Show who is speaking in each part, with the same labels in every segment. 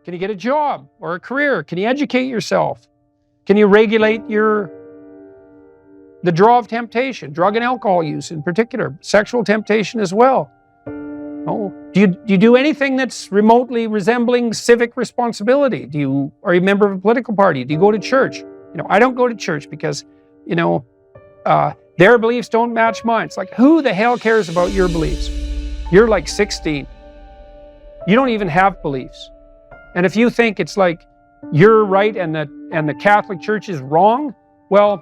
Speaker 1: Can you get a job or a career? Can you educate yourself? Can you regulate the draw of temptation, drug and alcohol use in particular, sexual temptation as well? Oh, do you do anything that's remotely resembling civic responsibility? Are you a member of a political party? Do you go to church? I don't go to church because, their beliefs don't match mine. It's like, who the hell cares about your beliefs? You're like 16. You don't even have beliefs. And if you think it's like you're right and the Catholic Church is wrong, well,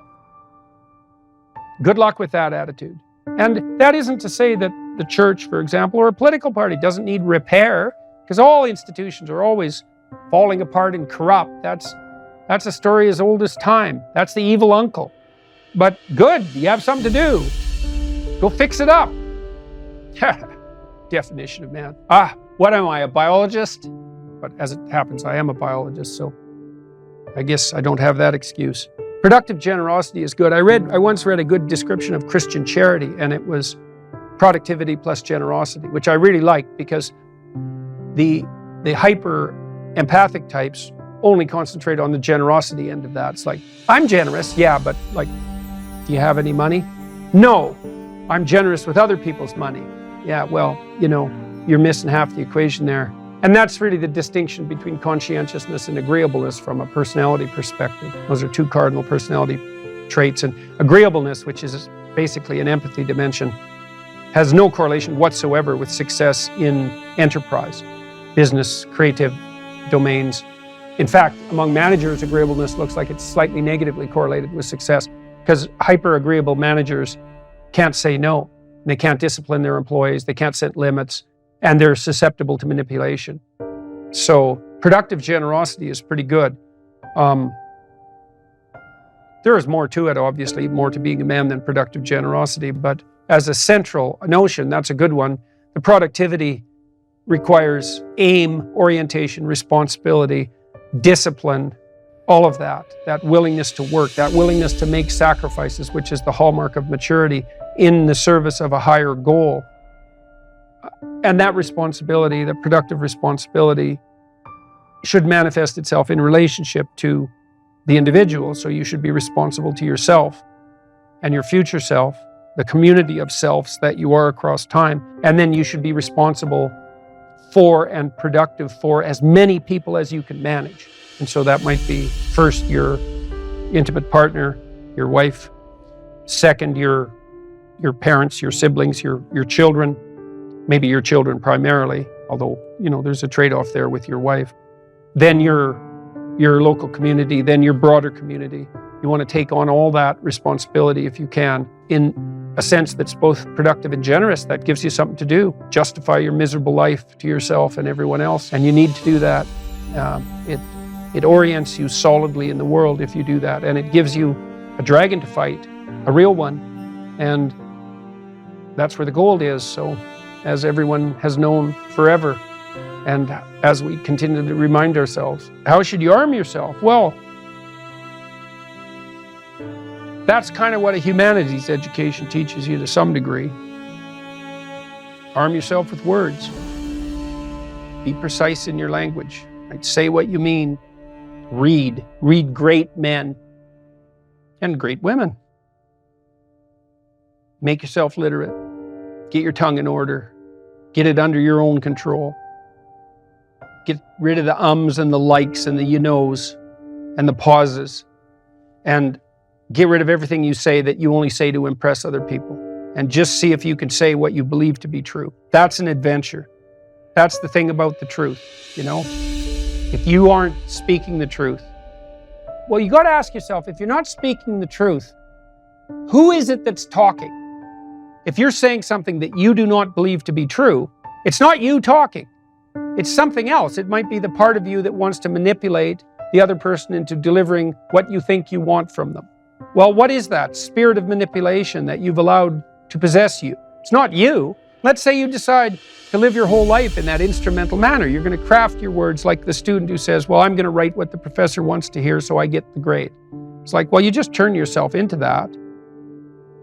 Speaker 1: good luck with that attitude. And that isn't to say that the church, for example, or a political party doesn't need repair, because all institutions are always falling apart and corrupt. That's a story as old as time. That's the evil uncle. But good, you have something to do. Go fix it up. Definition of man. What am I, a biologist? But as it happens, I am a biologist, so I guess I don't have that excuse. Productive generosity is good. I once read a good description of Christian charity, and it was productivity plus generosity, which I really liked, because the hyper empathic types only concentrate on the generosity end of that. It's like, I'm generous, yeah, but like, do you have any money? No, I'm generous with other people's money. Yeah, well, you're missing half the equation there. And that's really the distinction between conscientiousness and agreeableness from a personality perspective. Those are two cardinal personality traits. And agreeableness, which is basically an empathy dimension, has no correlation whatsoever with success in enterprise, business, creative domains. In fact, among managers, agreeableness looks like it's slightly negatively correlated with success, because hyper-agreeable managers can't say no. They can't discipline their employees. They can't set limits. And they're susceptible to manipulation. So productive generosity is pretty good. There is more to it, obviously, more to being a man than productive generosity, but as a central notion, that's a good one. The productivity requires aim, orientation, responsibility, discipline, all of that willingness to work, that willingness to make sacrifices, which is the hallmark of maturity in the service of a higher goal. And that responsibility, the productive responsibility, should manifest itself in relationship to the individual. So you should be responsible to yourself and your future self, the community of selves that you are across time. And then you should be responsible for and productive for as many people as you can manage. And so that might be first your intimate partner, your wife, second your parents, your siblings, your children, maybe your children primarily, although, there's a trade-off there with your wife. Then your local community, then your broader community. You want to take on all that responsibility if you can, in a sense that's both productive and generous. That gives you something to do. Justify your miserable life to yourself and everyone else, and you need to do that. It orients you solidly in the world if you do that, and it gives you a dragon to fight, a real one, and that's where the gold is. So, as everyone has known forever, and as we continue to remind ourselves, how should you arm yourself? Well, that's kind of what a humanities education teaches you to some degree. Arm yourself with words. Be precise in your language. Right? Say what you mean. Read great men and great women. Make yourself literate. Get your tongue in order. Get it under your own control. Get rid of the ums and the likes and the you knows and the pauses. And get rid of everything you say that you only say to impress other people. And just see if you can say what you believe to be true. That's an adventure. That's the thing about the truth, If you aren't speaking the truth, well, you got to ask yourself, if you're not speaking the truth, who is it that's talking? If you're saying something that you do not believe to be true, it's not you talking. It's something else. It might be the part of you that wants to manipulate the other person into delivering what you think you want from them. Well, what is that spirit of manipulation that you've allowed to possess you? It's not you. Let's say you decide to live your whole life in that instrumental manner. You're going to craft your words like the student who says, well, I'm going to write what the professor wants to hear so I get the grade. It's like, well, you just turn yourself into that.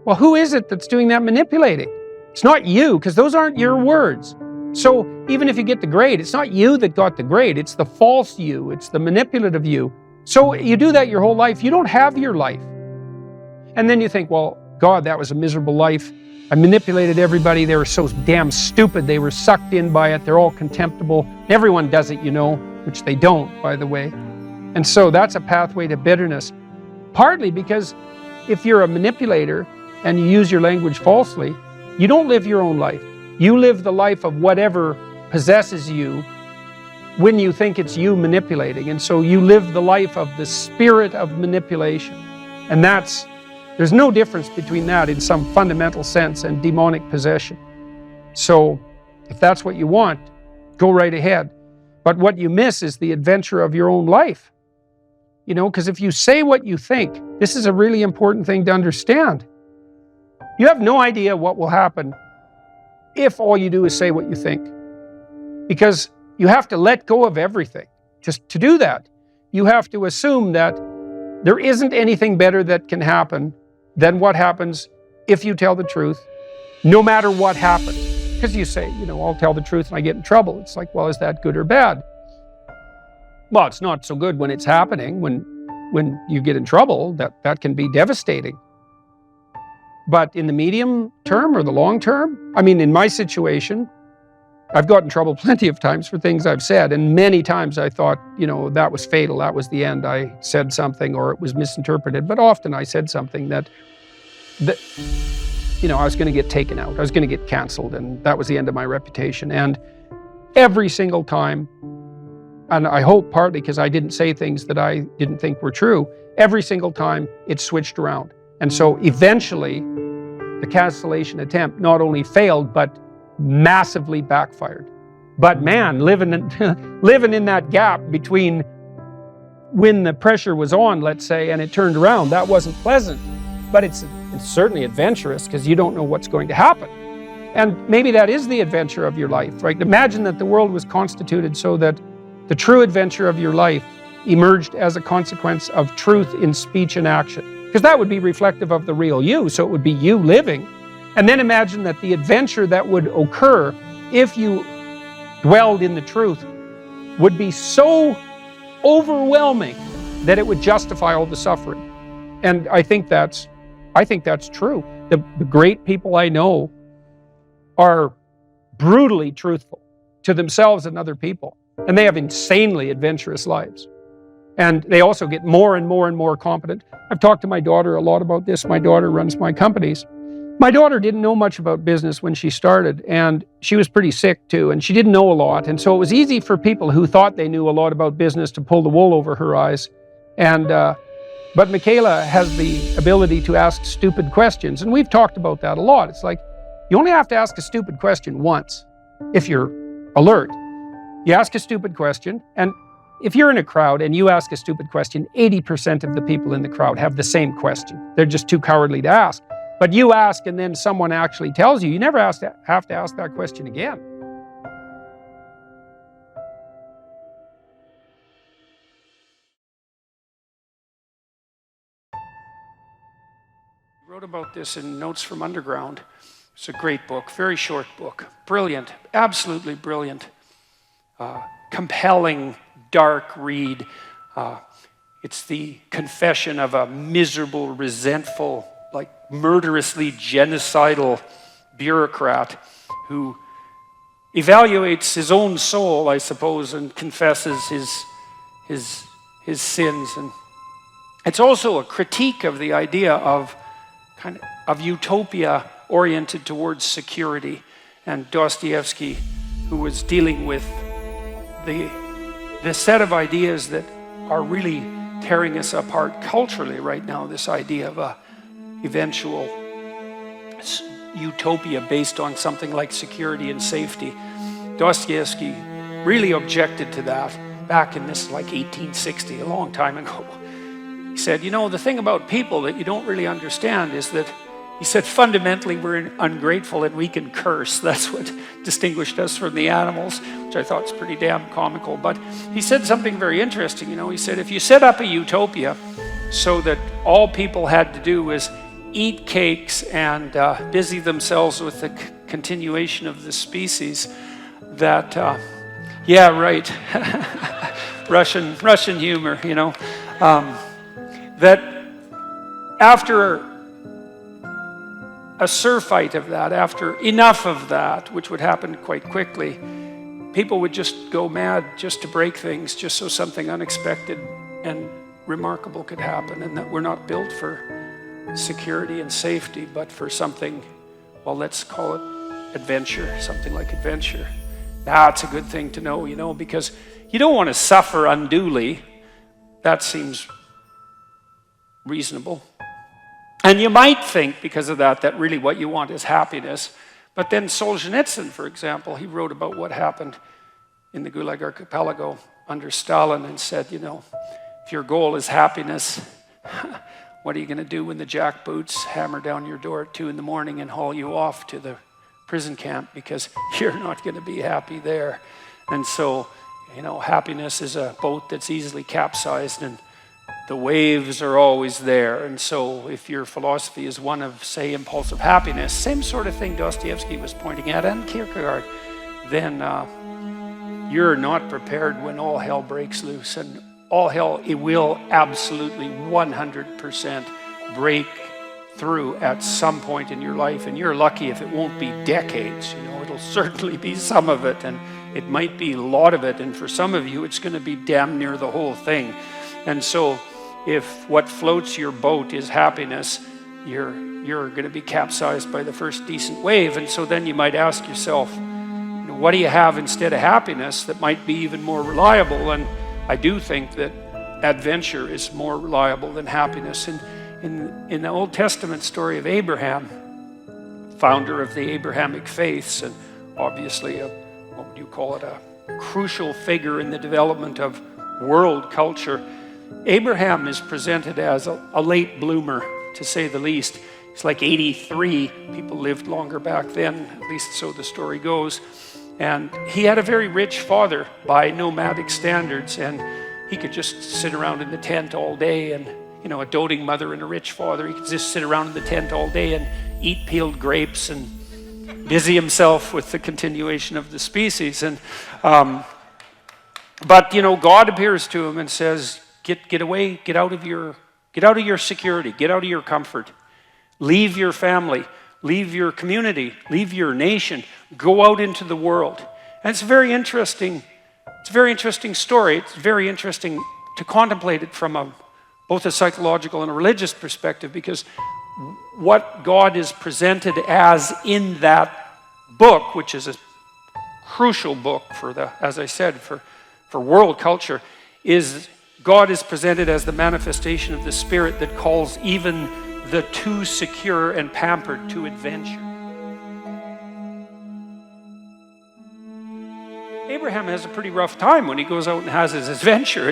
Speaker 1: Well, who is it that's doing that manipulating? It's not you, because those aren't your words. So even if you get the grade, it's not you that got the grade, it's the false you, it's the manipulative you. So you do that your whole life, you don't have your life. And then you think, well, God, that was a miserable life. I manipulated everybody, they were so damn stupid, they were sucked in by it, they're all contemptible. Everyone does it, you know, which they don't, by the way. And so that's a pathway to bitterness. Partly because if you're a manipulator and you use your language falsely, you don't live your own life. You live the life of whatever possesses you when you think it's you manipulating. And so you live the life of the spirit of manipulation. And there's no difference between that in some fundamental sense and demonic possession. So if that's what you want, go right ahead. But what you miss is the adventure of your own life. You know, because if you say what you think, this is a really important thing to understand. You have no idea what will happen if all you do is say what you think. Because you have to let go of everything. Just to do that, you have to assume that there isn't anything better that can happen than what happens if you tell the truth, no matter what happens. Because you say, you know, I'll tell the truth and I get in trouble. It's like, well, is that good or bad? Well, it's not so good when it's happening. When you get in trouble, that can be devastating. But in the medium term or the long term, I mean, in my situation, I've gotten in trouble plenty of times for things I've said. And many times I thought, you know, that was fatal. That was the end. I said something or it was misinterpreted. But often I said something that you know, I was going to get taken out. I was going to get canceled. And that was the end of my reputation. And every single time, and I hope partly because I didn't say things that I didn't think were true, every single time it switched around. And so eventually the cancellation attempt not only failed, but massively backfired. But man, living in that gap between when the pressure was on, let's say, and it turned around, that wasn't pleasant. But it's certainly adventurous because you don't know what's going to happen. And maybe that is the adventure of your life, right? Imagine that the world was constituted so that the true adventure of your life emerged as a consequence of truth in speech and action. Because that would be reflective of the real you, so it would be you living. And then imagine that the adventure that would occur if you dwelled in the truth would be so overwhelming that it would justify all the suffering. And I think that's true. The great people I know are brutally truthful to themselves and other people. And they have insanely adventurous lives. And they also get more and more and more competent. I've talked to my daughter a lot about this. My daughter runs my companies. My daughter didn't know much about business when she started, and she was pretty sick too, and she didn't know a lot. And so it was easy for people who thought they knew a lot about business to pull the wool over her eyes. But Michaela has the ability to ask stupid questions, and we've talked about that a lot. It's like, you only have to ask a stupid question once if you're alert. You ask a stupid question, and if you're in a crowd and you ask a stupid question, 80% of the people in the crowd have the same question. They're just too cowardly to ask. But you ask and then someone actually tells you, you never have to ask that question again. I wrote about this in Notes from Underground. It's a great book, very short book, brilliant, absolutely brilliant, compelling, dark read. It's the confession of a miserable, resentful, like murderously genocidal bureaucrat who evaluates his own soul, I suppose, and confesses his sins. And it's also a critique of the idea of utopia oriented towards security. And Dostoevsky, who was dealing with the set of ideas that are really tearing us apart culturally right now, this idea of a eventual utopia based on something like security and safety. Dostoevsky really objected to that back in this like 1860, a long time ago. He said, you know, the thing about people that you don't really understand is that, he said, fundamentally we're ungrateful and we can curse. That's what distinguished us from the animals, which I thought was pretty damn comical. But he said something very interesting, you know. He said, if you set up a utopia so that all people had to do was eat cakes and busy themselves with the continuation of the species, that, yeah, right, Russian humor, you know, that after a surfeit of that, after enough of that, which would happen quite quickly, people would just go mad just to break things, just so something unexpected and remarkable could happen, and that we're not built for security and safety, but for something, well, let's call it adventure, something like adventure. That's a good thing to know, you know, because you don't want to suffer unduly. That seems reasonable. And you might think, because of that, that really what you want is happiness. But then Solzhenitsyn, for example, he wrote about what happened in the Gulag Archipelago under Stalin and said, you know, if your goal is happiness, what are you going to do when the jackboots hammer down your door at 2 in the morning and haul you off to the prison camp, because you're not going to be happy there. And so, you know, happiness is a boat that's easily capsized, and the waves are always there. And so if your philosophy is one of, say, impulsive happiness, same sort of thing Dostoevsky was pointing at, and Kierkegaard, then you're not prepared when all hell breaks loose. And all hell, it will absolutely 100% break through at some point in your life. And you're lucky if it won't be decades. You know, it'll certainly be some of it, and it might be a lot of it. And for some of you, it's going to be damn near the whole thing. And so if what floats your boat is happiness, you're going to be capsized by the first decent wave. And so then you might ask yourself, you know, what do you have instead of happiness that might be even more reliable? And I do think that adventure is more reliable than happiness. And in the Old Testament story of Abraham, founder of the Abrahamic faiths, and obviously what would you call it, a crucial figure in the development of world culture, Abraham is presented as a late bloomer, to say the least. He's like 83. People lived longer back then, at least so the story goes. And he had a very rich father by nomadic standards, and he could just sit around in the tent all day. And, you know, a doting mother and a rich father, he could just sit around in the tent all day and eat peeled grapes and busy himself with the continuation of the species. And but, you know, God appears to him and says, get away, get out of your security, get out of your comfort, leave your family, leave your community, leave your nation, go out into the world. And it's a very interesting story. It's very interesting to contemplate it from both a psychological and a religious perspective, because what God is presented as in that book, which is a crucial book for as I said, for world culture, is God is presented as the manifestation of the Spirit that calls even the too secure and pampered to adventure. Abraham has a pretty rough time when he goes out and has his adventure.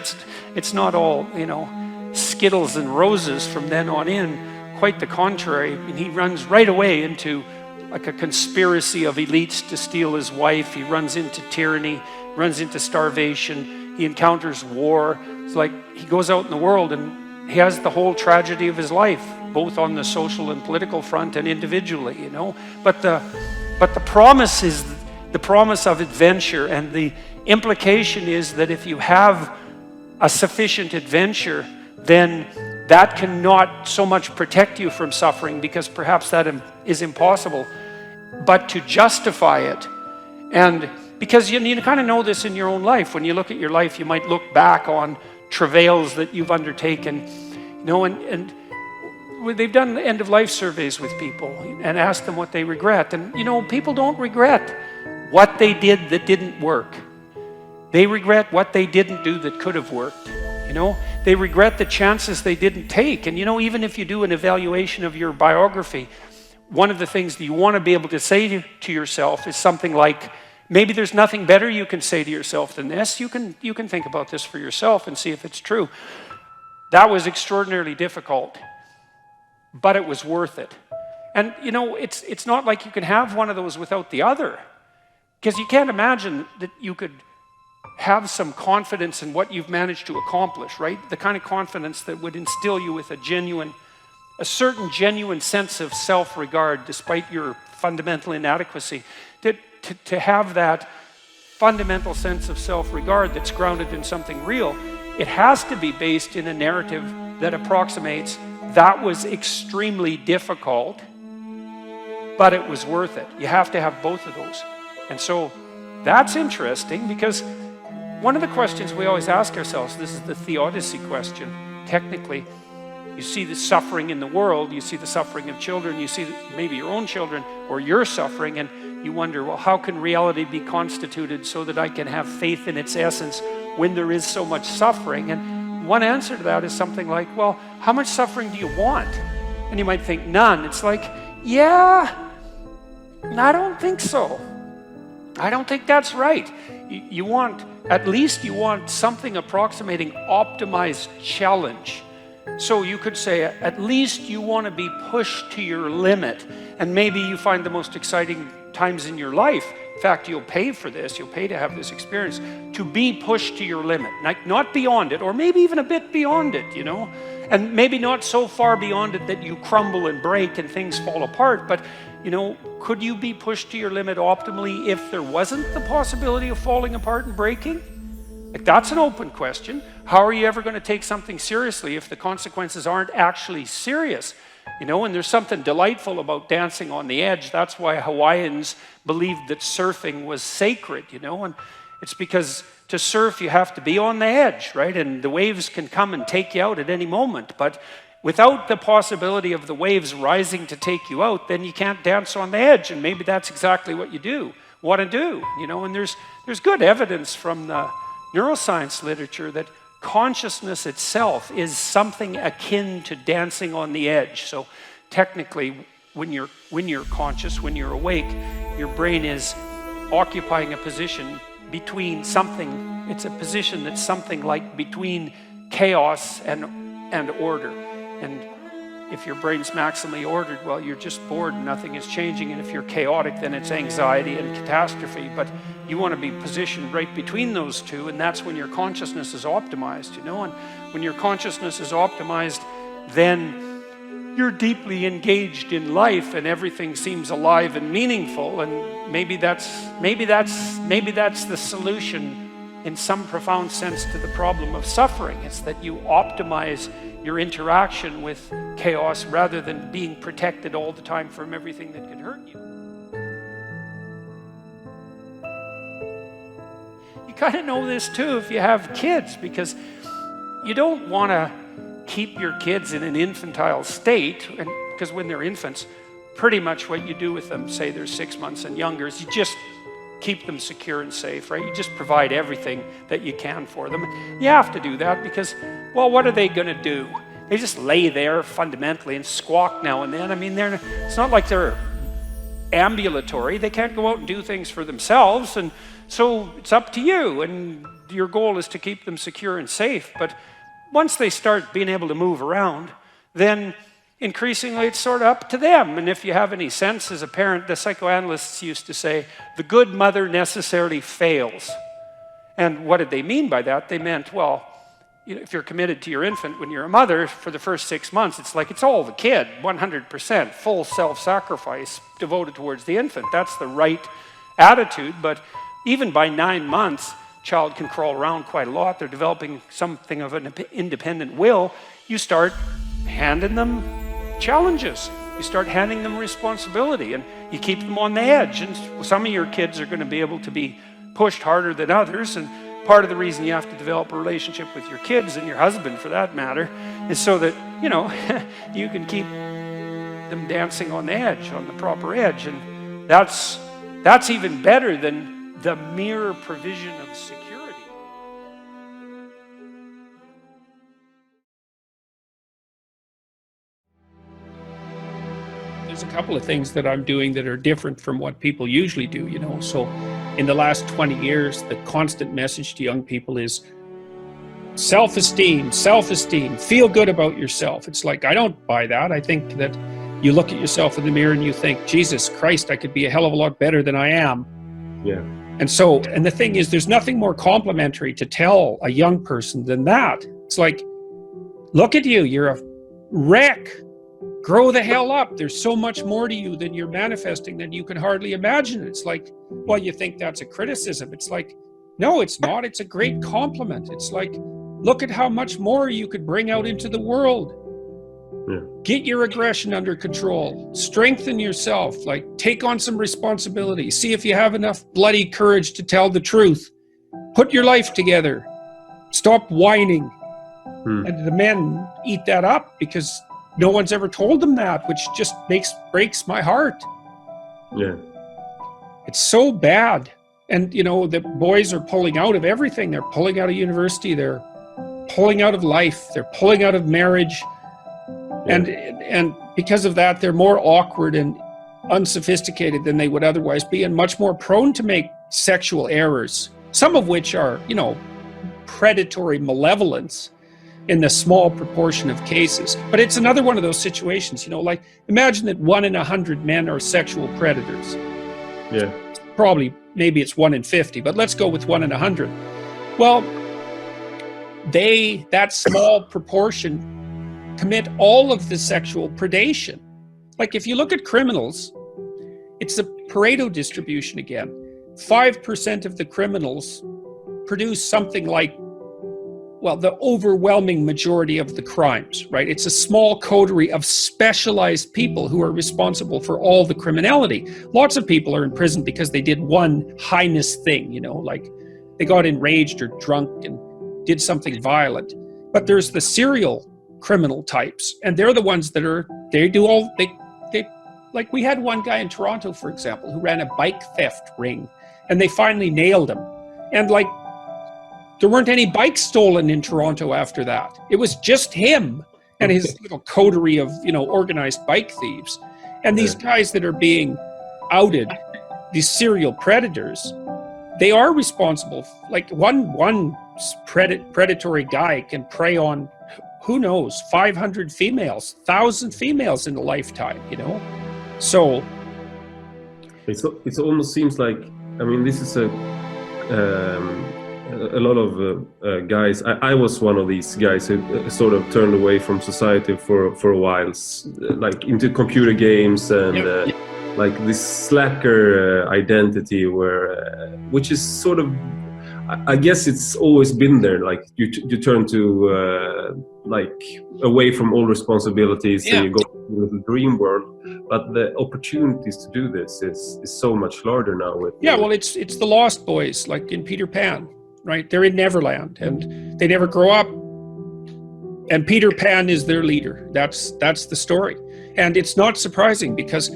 Speaker 1: It's not all, you know, skittles and roses from then on in. Quite the contrary. I mean, he runs right away into like a conspiracy of elites to steal his wife. He runs into tyranny, runs into starvation. He encounters war. It's like he goes out in the world and he has the whole tragedy of his life, both on the social and political front and individually, you know. But the promise is the promise of adventure, and the implication is that if you have a sufficient adventure, then that cannot so much protect you from suffering, because perhaps that is impossible, but to justify it. And because you kind of know this in your own life. When you look at your life, you might look back on travails that you've undertaken, you know, and they've done end-of-life surveys with people and asked them what they regret. And, you know, people don't regret what they did that didn't work. They regret what they didn't do that could have worked, you know. They regret the chances they didn't take. And, you know, even if you do an evaluation of your biography, one of the things that you want to be able to say to yourself is something like, maybe there's nothing better you can say to yourself than this. You can think about this for yourself and see if it's true. That was extraordinarily difficult, but it was worth it. And, you know, it's not like you can have one of those without the other, because you can't imagine that you could have some confidence in what you've managed to accomplish, right? The kind of confidence that would instill you with a certain genuine sense of self-regard despite your fundamental inadequacy. To have that fundamental sense of self-regard that's grounded in something real, it has to be based in a narrative that approximates that was extremely difficult, but it was worth it. You have to have both of those. And so that's interesting, because one of the questions we always ask ourselves, this is the theodicy question, technically, you see the suffering in the world, you see the suffering of children, you see maybe your own children or your suffering, and you wonder, well, how can reality be constituted so that I can have faith in its essence when there is so much suffering? And one answer to that is something like, well, how much suffering do you want? And you might think none. It's like, yeah, I don't think so. I don't think that's right. You want, at least you want something approximating optimized challenge. So you could say, at least you want to be pushed to your limit. And maybe you find the most exciting times in your life, in fact, you'll pay for this, you'll pay to have this experience, to be pushed to your limit, like not beyond it, or maybe even a bit beyond it, you know? And maybe not so far beyond it that you crumble and break and things fall apart, but, you know, could you be pushed to your limit optimally if there wasn't the possibility of falling apart and breaking? Like, that's an open question. How are you ever going to take something seriously if the consequences aren't actually serious? You know, and there's something delightful about dancing on the edge. That's why Hawaiians believed that surfing was sacred, you know, and it's because to surf you have to be on the edge, right? And the waves can come and take you out at any moment, but without the possibility of the waves rising to take you out, then you can't dance on the edge, and maybe that's exactly what you want to do, you know, and there's good evidence from the neuroscience literature that consciousness itself is something akin to dancing on the edge. So technically, when you're conscious, when you're awake, your brain is occupying a position between something. It's a position that's something like between chaos and order. And if your brain's maximally ordered, well, you're just bored and nothing is changing. And if you're chaotic, then it's anxiety and catastrophe. But you want to be positioned right between those two, and that's when your consciousness is optimized, you know? And when your consciousness is optimized, then you're deeply engaged in life and everything seems alive and meaningful. And maybe that's the solution in some profound sense to the problem of suffering. It's that you optimize your interaction with chaos rather than being protected all the time from everything that could hurt you. You kind of know this too if you have kids, because you don't want to keep your kids in an infantile state, and because when they're infants, pretty much what you do with them, say they're 6 months and younger, is you just keep them secure and safe, right? You just provide everything that you can for them. You have to do that because, well, what are they going to do? They just lay there fundamentally and squawk now and then. I mean, it's not like they're ambulatory. They can't go out and do things for themselves. And so it's up to you. And your goal is to keep them secure and safe. But once they start being able to move around, then increasingly it's sort of up to them. And if you have any sense as a parent, the psychoanalysts used to say, the good mother necessarily fails. And what did they mean by that? They meant, well, if you're committed to your infant when you're a mother for the first 6 months, it's like it's all the kid, 100%, full self-sacrifice devoted towards the infant. That's the right attitude. But even by 9 months, child can crawl around quite a lot. They're developing something of an independent will. You start handing them challenges. You start handing them responsibility, and you keep them on the edge. And some of your kids are going to be able to be pushed harder than others, and part of the reason you have to develop a relationship with your kids, and your husband for that matter, is so that, you know, you can keep them dancing on the edge, on the proper edge. And that's even better than the mere provision of security. There's a couple of things that I'm doing that are different from what people usually do, you know. So in the last 20 years, the constant message to young people is self-esteem, feel good about yourself. It's like, I don't buy that. I think that you look at yourself in the mirror and you think, Jesus Christ, I could be a hell of a lot better than I am.
Speaker 2: Yeah.
Speaker 1: And the thing is, there's nothing more complimentary to tell a young person than that. It's like, look at you, you're a wreck. grow the hell up. There's so much more to you than you're manifesting than you can hardly imagine. It's like, well, you think that's a criticism. It's like, no, it's not. It's a great compliment. It's like, look at how much more you could bring out into the world.
Speaker 2: Yeah.
Speaker 1: Get your aggression under control. Strengthen yourself. Like, take on some responsibility. See if you have enough bloody courage to tell the truth. Put your life together. Stop whining. And the men eat that up because no one's ever told them that, which just breaks my heart.
Speaker 2: Yeah.
Speaker 1: It's so bad. And, you know, the boys are pulling out of everything. They're pulling out of university. They're pulling out of life. They're pulling out of marriage. Yeah. And because of that, they're more awkward and unsophisticated than they would otherwise be, and much more prone to make sexual errors, some of which are, you know, predatory malevolence in the small proportion of cases. But it's another one of those situations, you know, like, imagine that 1 in 100 men are sexual predators.
Speaker 2: Yeah.
Speaker 1: Probably, maybe it's 1 in 50, but let's go with 1 in 100. Well, that small proportion commit all of the sexual predation. Like, if you look at criminals, it's a Pareto distribution again. 5% of the criminals produce something like, well, the overwhelming majority of the crimes, right? It's a small coterie of specialized people who are responsible for all the criminality. Lots of people are in prison because they did one heinous thing, you know, like they got enraged or drunk and did something violent. But there's the serial criminal types, and they're the ones that like, we had one guy in Toronto, for example, who ran a bike theft ring, and they finally nailed him. And like, there weren't any bikes stolen in Toronto after that. It was just him and his little coterie of, you know, organized bike thieves. And these guys that are being outed, these serial predators, they are responsible. Like, one predatory guy can prey on, who knows, 500 females, 1,000 females in a lifetime, you know? So
Speaker 2: it almost seems like, I mean, this is a lot of guys. I was one of these guys who sort of turned away from society for a while, like into computer games and like this slacker identity, which is sort of, I guess it's always been there. Like you turn to like away from all responsibilities and you go to the dream world. But the opportunities to do this is so much larger now.
Speaker 1: Well, it's the Lost Boys, like in Peter Pan, right? They're in Neverland and they never grow up. And Peter Pan is their leader. That's the story. And it's not surprising because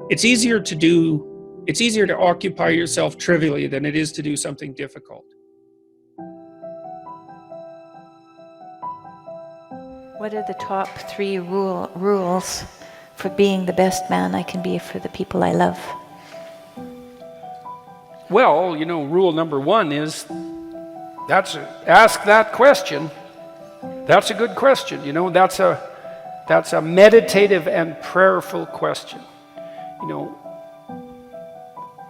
Speaker 1: it's easier to occupy yourself trivially than it is to do something difficult.
Speaker 3: What are the top 3 rules for being the best man I can be for the people I love?
Speaker 1: Well, you know, rule number 1 is ask that question. That's a good question. You know, that's a meditative and prayerful question. You know,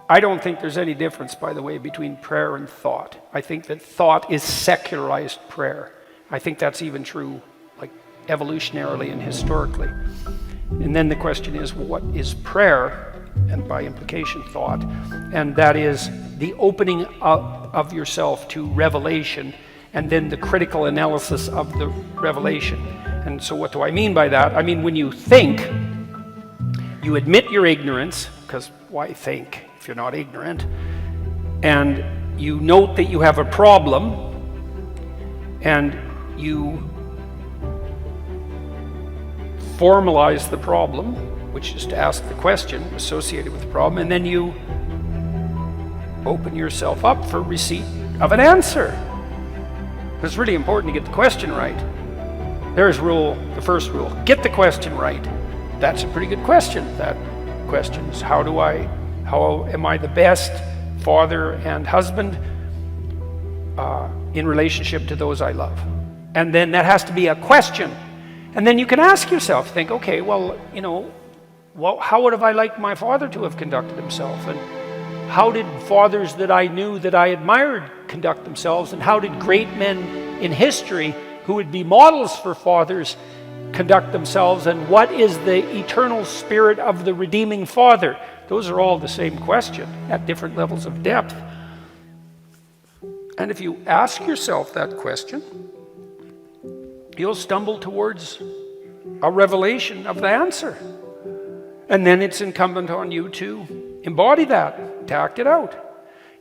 Speaker 1: I don't think there's any difference, by the way, between prayer and thought. I think that thought is secularized prayer. I think that's even true, like, evolutionarily and historically. And then the question is, well, what is prayer? And by implication, thought. And that is the opening up of yourself to revelation, and then the critical analysis of the revelation. And so what do I mean by that? I mean, when you think, you admit your ignorance, because why think if you're not ignorant? And you note that you have a problem, and you formalize the problem, which is to ask the question associated with the problem, and then you open yourself up for receipt of an answer. It's really important to get the question right. There's the first rule. Get the question right. That's a pretty good question. That question is, how am I the best father and husband in relationship to those I love? And then that has to be a question. And then you can ask yourself, think, okay, well, you know, how would have I liked my father to have conducted himself? And how did fathers that I knew, that I admired, conduct themselves? And how did great men in history who would be models for fathers conduct themselves, and what is the eternal spirit of the redeeming Father? Those are all the same question at different levels of depth. And if you ask yourself that question, you'll stumble towards a revelation of the answer. And then it's incumbent on you to embody that, to act it out.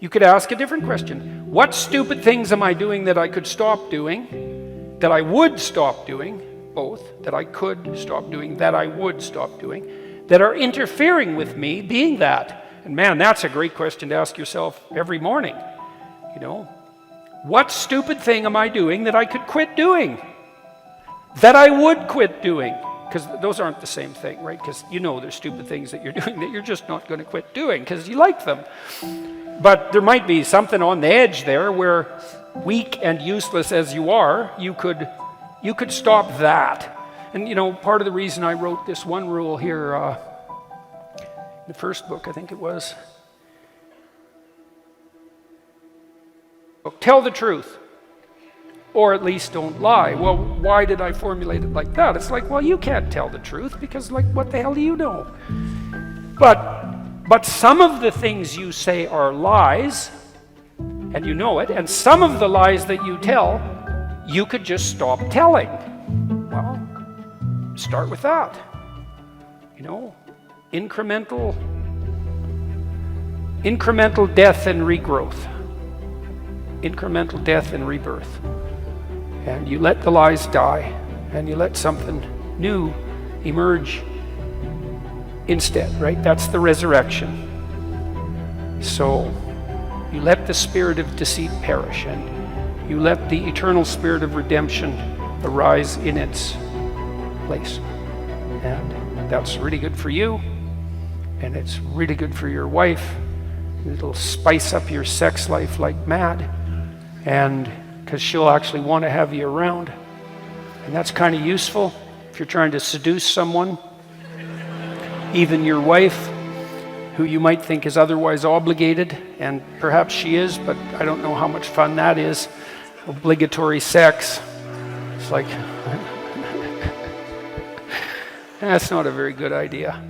Speaker 1: You could ask a different question. What stupid things am I doing that I could stop doing, that I would stop doing, both, that I could stop doing, that I would stop doing, that are interfering with me being that? And man, that's a great question to ask yourself every morning. You know, what stupid thing am I doing that I could quit doing? That I would quit doing? Because those aren't the same thing, right? Because you know there's stupid things that you're doing that you're just not going to quit doing because you like them. But there might be something on the edge there where, weak and useless as you are, you could stop that. And you know, part of the reason I wrote this one rule here, the first book, I think it was, tell the truth, or at least don't lie. Well, why did I formulate it like that? It's like, well, you can't tell the truth because, like, what the hell do you know? But some of the things you say are lies, and you know it, and some of the lies that you tell, you could just stop telling. Well, start with that. You know, incremental death and regrowth. Incremental death and rebirth. And you let the lies die, and you let something new emerge instead, right? That's the resurrection. So you let the spirit of deceit perish, and you let the eternal spirit of redemption arise in its place. And that's really good for you, and it's really good for your wife. It'll spice up your sex life like mad, and because she'll actually want to have you around. And that's kind of useful if you're trying to seduce someone, even your wife, who you might think is otherwise obligated, and perhaps she is, but I don't know how much fun that is. Obligatory sex. It's like, that's not a very good idea.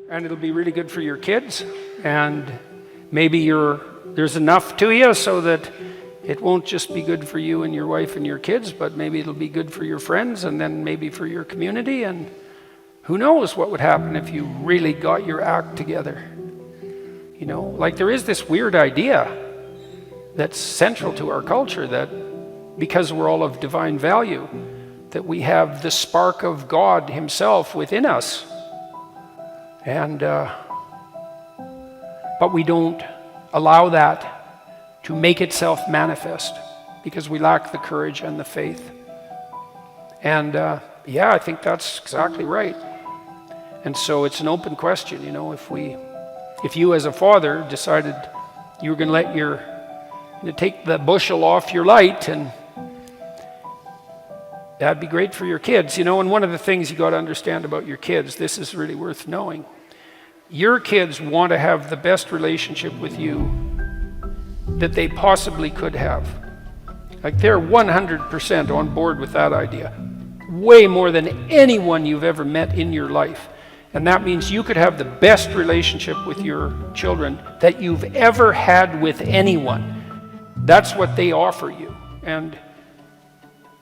Speaker 1: And it'll be really good for your kids, and maybe there's enough to you so that it won't just be good for you and your wife and your kids, but maybe it'll be good for your friends, and then maybe for your community, and who knows what would happen if you really got your act together. You know, like there is this weird idea that's central to our culture that because we're all of divine value, that we have the spark of God himself within us. And but we don't allow that to make itself manifest because we lack the courage and the faith. And yeah, I think that's exactly right. And so it's an open question, you know, if you as a father decided you were going to take the bushel off your light, and that'd be great for your kids, you know. And one of the things you got to understand about your kids, this is really worth knowing. Your kids want to have the best relationship with you that they possibly could have. Like they're 100% on board with that idea. Way more than anyone you've ever met in your life. And that means you could have the best relationship with your children that you've ever had with anyone. That's what they offer you. And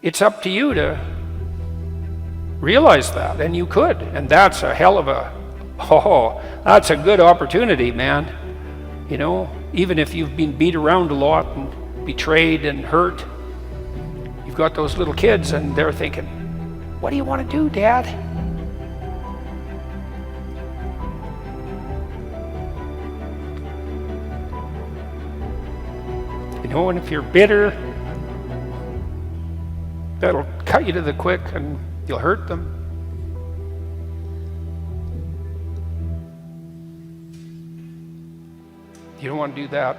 Speaker 1: it's up to you to realize that, and you could. And that's a hell of that's a good opportunity, man. You know, even if you've been beat around a lot and betrayed and hurt, you've got those little kids and they're thinking, what do you want to do, Dad? You know, and if you're bitter, that'll cut you to the quick and you'll hurt them. You don't want to do that.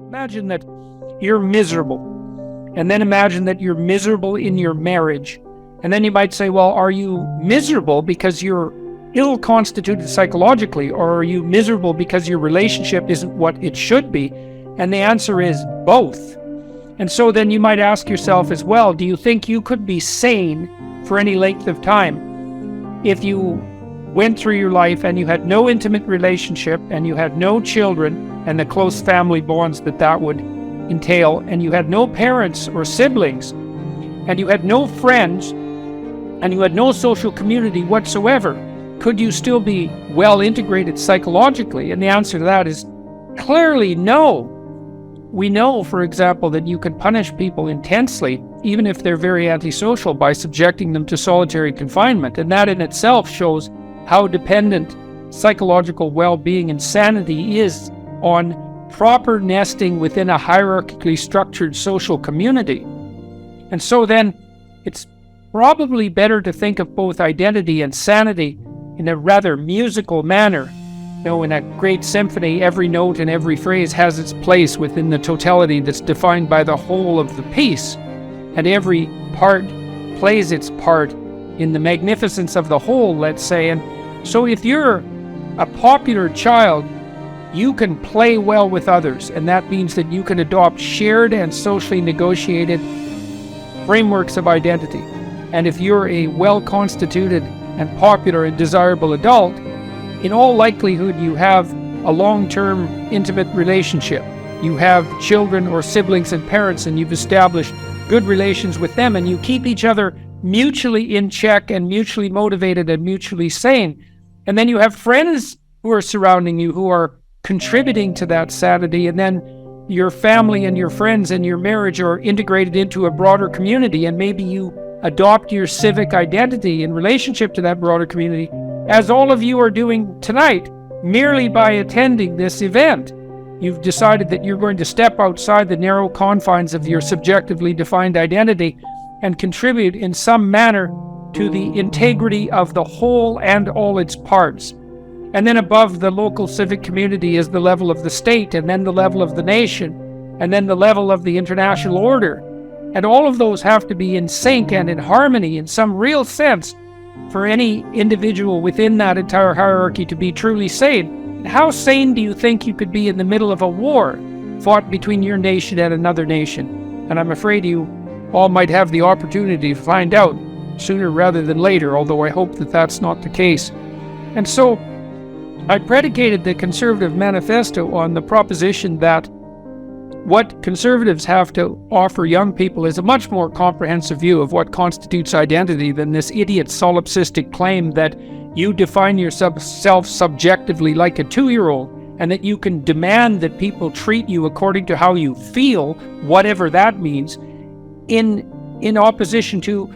Speaker 1: Imagine that you're miserable, and then imagine that you're miserable in your marriage. And then you might say, well, are you miserable because you're ill-constituted psychologically, or are you miserable because your relationship isn't what it should be? And the answer is both. And so then you might ask yourself as well, do you think you could be sane for any length of time if you went through your life and you had no intimate relationship and you had no children and the close family bonds that would entail, and you had no parents or siblings, and you had no friends, and you had no social community whatsoever? Could you still be well integrated psychologically? And the answer to that is clearly no. We know, for example, that you can punish people intensely, even if they're very antisocial, by subjecting them to solitary confinement. And that in itself shows how dependent psychological well-being and sanity is on proper nesting within a hierarchically structured social community. And so then it's probably better to think of both identity and sanity in a rather musical manner. You know, in a great symphony, every note and every phrase has its place within the totality that's defined by the whole of the piece, and every part plays its part in the magnificence of the whole, let's say. And so if you're a popular child, you can play well with others, and that means that you can adopt shared and socially negotiated frameworks of identity. And if you're a well-constituted and popular and desirable adult, in all likelihood you have a long-term intimate relationship. You have children or siblings and parents, and you've established good relations with them, and you keep each other mutually in check and mutually motivated and mutually sane. And then you have friends who are surrounding you who are contributing to that sanity, and then your family and your friends and your marriage are integrated into a broader community, and maybe you adopt your civic identity in relationship to that broader community, as all of you are doing tonight, merely by attending this event. You've decided that you're going to step outside the narrow confines of your subjectively defined identity and contribute in some manner to the integrity of the whole and all its parts. And then above the local civic community is the level of the state, and then the level of the nation, and then the level of the international order. And all of those have to be in sync and in harmony in some real sense for any individual within that entire hierarchy to be truly sane. How sane do you think you could be in the middle of a war fought between your nation and another nation? And I'm afraid you all might have the opportunity to find out sooner rather than later, although I hope that that's not the case. And so I predicated the Conservative Manifesto on the proposition that what conservatives have to offer young people is a much more comprehensive view of what constitutes identity than this idiot solipsistic claim that you define yourself subjectively like a 2-year-old, and that you can demand that people treat you according to how you feel, whatever that means, in opposition to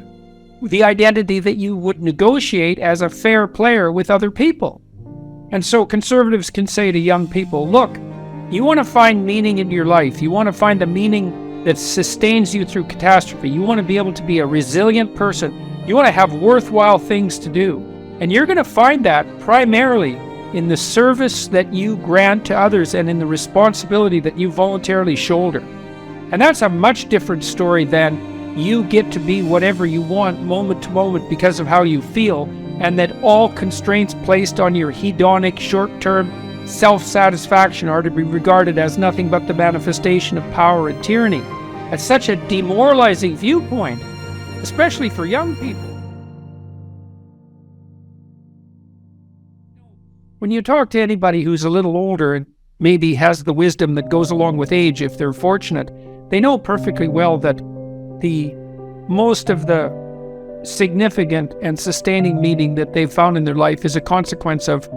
Speaker 1: the identity that you would negotiate as a fair player with other people. And so conservatives can say to young people, look, you want to find meaning in your life. You want to find a meaning that sustains you through catastrophe. You want to be able to be a resilient person. You want to have worthwhile things to do. And you're going to find that primarily in the service that you grant to others and in the responsibility that you voluntarily shoulder. And that's a much different story than you get to be whatever you want moment to moment because of how you feel, and that all constraints placed on your hedonic short-term self-satisfaction are to be regarded as nothing but the manifestation of power and tyranny. That's such a demoralizing viewpoint, especially for young people. When you talk to anybody who's a little older and maybe has the wisdom that goes along with age, if they're fortunate, they know perfectly well that the most of the significant and sustaining meaning that they've found in their life is a consequence of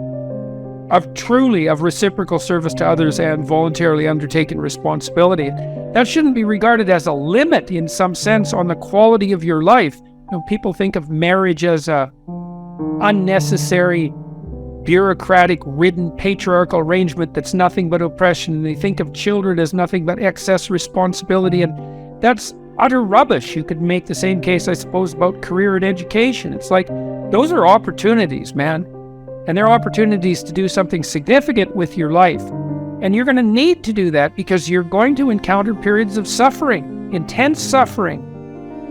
Speaker 1: reciprocal service to others and voluntarily undertaken responsibility. That shouldn't be regarded as a limit in some sense on the quality of your life. You know, people think of marriage as a unnecessary, bureaucratic-ridden, patriarchal arrangement that's nothing but oppression, and they think of children as nothing but excess responsibility, and that's utter rubbish. You could make the same case, I suppose, about career and education. It's like, those are opportunities, man. And they're opportunities to do something significant with your life. And you're going to need to do that because you're going to encounter periods of suffering, intense suffering,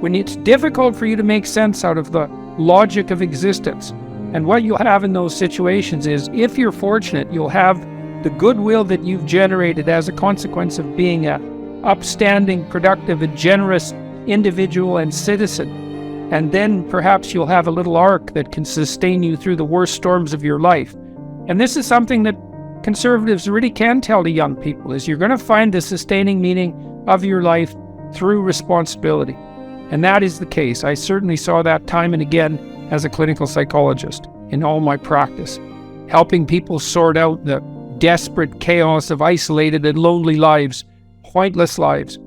Speaker 1: when it's difficult for you to make sense out of the logic of existence. And what you'll have in those situations is, if you're fortunate, you'll have the goodwill that you've generated as a consequence of being a upstanding, productive, and generous individual and citizen. And then perhaps you'll have a little arc that can sustain you through the worst storms of your life. And this is something that conservatives really can tell to young people, is you're going to find the sustaining meaning of your life through responsibility. And that is the case. I certainly saw that time and again as a clinical psychologist in all my practice, helping people sort out the desperate chaos of isolated and lonely lives, pointless lives,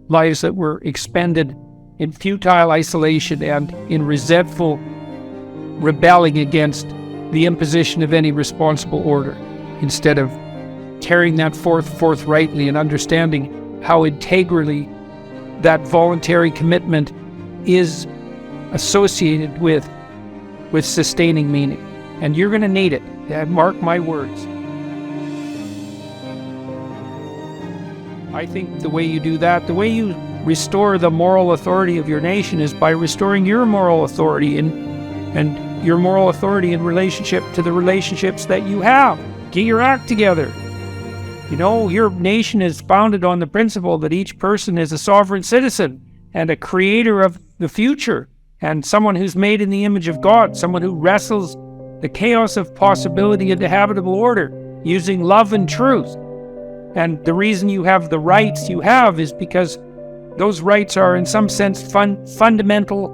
Speaker 1: lives that were expended in futile isolation and in resentful rebelling against the imposition of any responsible order, instead of carrying that forthrightly and understanding how integrally that voluntary commitment is associated with sustaining meaning. And you're going to need it. Mark my words. I think the way you do that, the way you restore the moral authority of your nation, is by restoring your moral authority and your moral authority in relationship to the relationships that you have. Get your act together. You know, your nation is founded on the principle that each person is a sovereign citizen and a creator of the future, and someone who's made in the image of God, someone who wrestles the chaos of possibility into habitable order using love and truth. And the reason you have the rights you have is because those rights are in some sense fundamental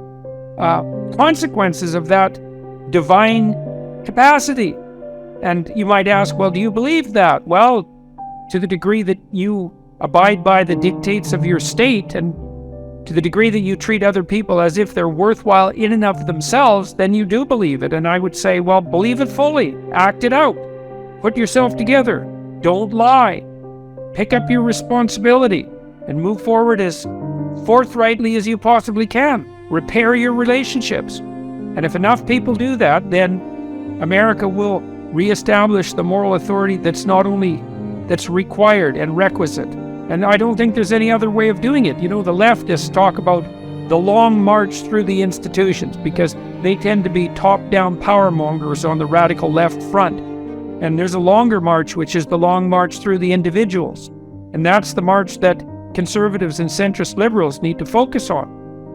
Speaker 1: consequences of that divine capacity. And you might ask, well, do you believe that? Well, to the degree that you abide by the dictates of your state, and to the degree that you treat other people as if they're worthwhile in and of themselves, then you do believe it. And I would say, well, believe it fully. Act it out. Put yourself together. Don't lie. Pick up your responsibility and move forward as forthrightly as you possibly can. Repair your relationships. And if enough people do that, then America will reestablish the moral authority that's required and requisite. And I don't think there's any other way of doing it. You know, the leftists talk about the long march through the institutions because they tend to be top-down power mongers on the radical left front. And there's a longer march, which is the long march through the individuals. And that's the march that conservatives and centrist liberals need to focus on.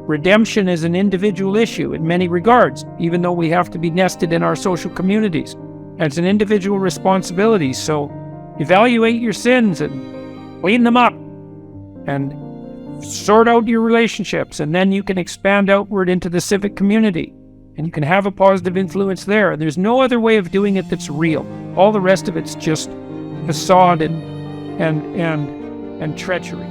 Speaker 1: Redemption is an individual issue in many regards, even though we have to be nested in our social communities. And it's an individual responsibility. So evaluate your sins and clean them up and sort out your relationships. And then you can expand outward into the civic community and you can have a positive influence there. And there's no other way of doing it that's real. All the rest of it's just facade and treachery.